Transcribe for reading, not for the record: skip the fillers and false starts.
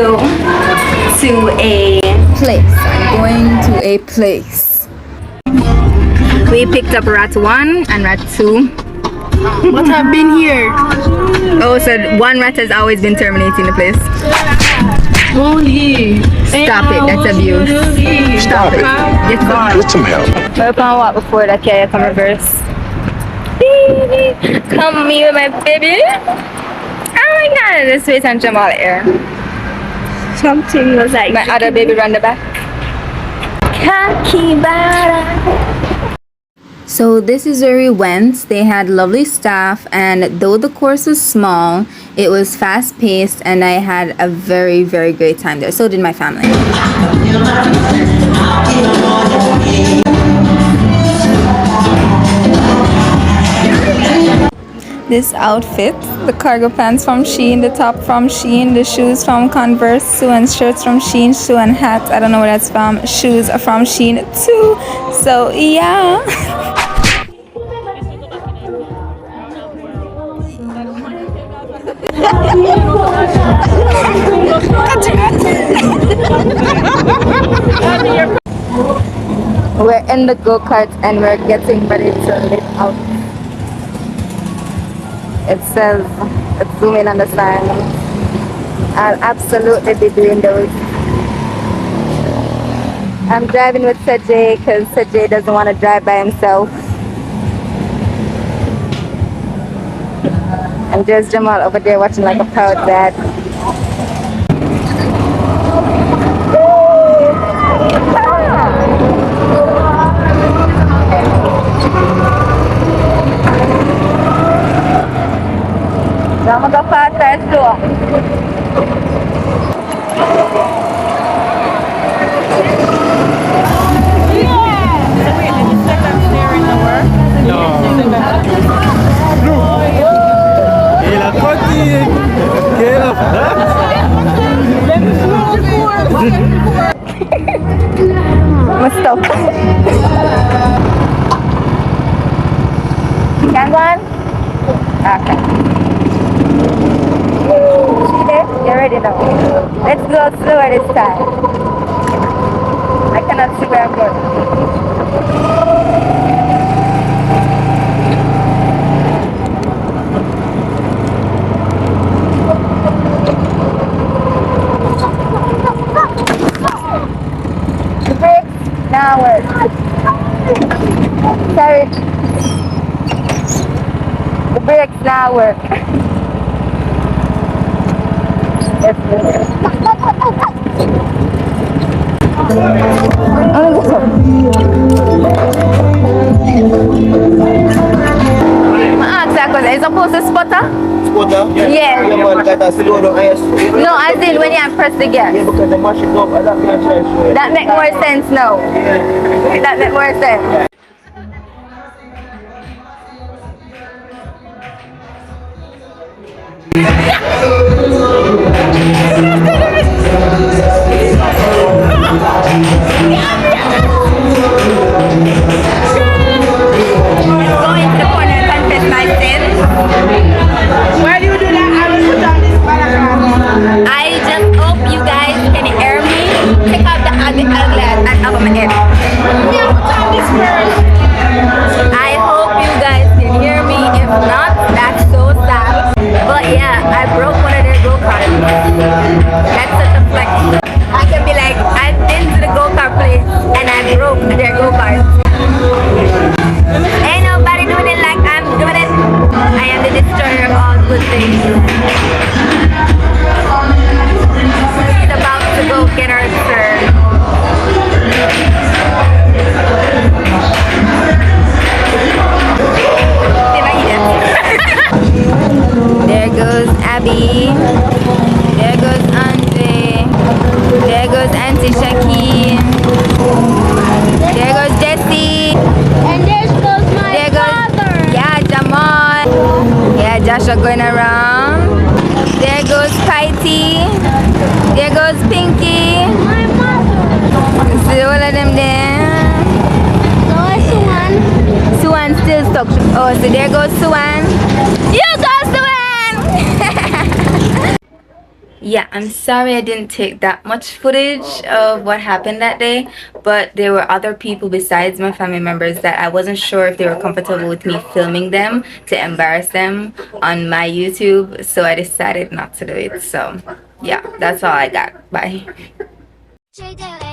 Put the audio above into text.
you to a place. I'm going to a place. We picked up rat 1 and rat 2. But I've been here. Oh, so one rat has always been terminating the place. Holy. Stop it, that's abuse. Stop it. Get some help. We're gonna walk before that Kayla come reverse. Come me with my baby. Oh my god, this sweet and Jamal air. Something was like My other baby run the back. So this is where we went. They had lovely staff, and though the course was small, it was fast paced and I had a very, very great time there. So did my family. This outfit, the cargo pants from Shein, the top from Shein, the shoes from Converse, Suan's shirts from Shein, Suan hat, I don't know where that's from, shoes are from Shein too. So yeah. We're in the go-kart and we're getting ready to lift out. It says, let's zoom in on the sign. I'll absolutely be doing those. I'm driving with Shayde because Shayde doesn't want to drive by himself. And there's Jamal over there watching like a proud dad. Vamos go fast and slow. Kayla cutting. Kayla. Must stop. Can one? Okay. Shayde, you're ready now. Let's go slower this time. I cannot see where I'm going. The brakes now work. Sorry. The brakes now work. Is it supposed to sputter? Sputter? Yeah. Yeah, man, that has slow down. No, as in when you press the gas. Yeah, because the machine up, I don't know. That makes more sense now. That makes more sense. Going to the corner and confess my sins. Why do you do that? I will put on this paragraph. I just hope you guys can hear me. Take out the ugly on top of my head. Yeah, put on this first. I hope you guys can hear me. If not, that's so sad. But yeah, I broke one of their go-karts. That's such a flex. I can be like, I've been to the go-kart place and I broke their go-kart. Ain't nobody doing it like I'm doing it. I am the destroyer of all good things. She's about to go get her turn. There goes Abby. There goes Andre. There goes Auntie Shakeen. There goes Jessie. And there goes my There goes, yeah, Jamal. Yeah, Joshua going around. There goes Kaiti. There goes Pinky. My mother. See all of them there. Suan still stuck. Oh, so there goes Suan. You go, Suan! yeah, I'm sorry I didn't take that much footage of what happened that day, but there were other people besides my family members that I wasn't sure if they were comfortable with me filming them to embarrass them on my YouTube, so I decided not to do it. So yeah, that's all I got. Bye. Shayde.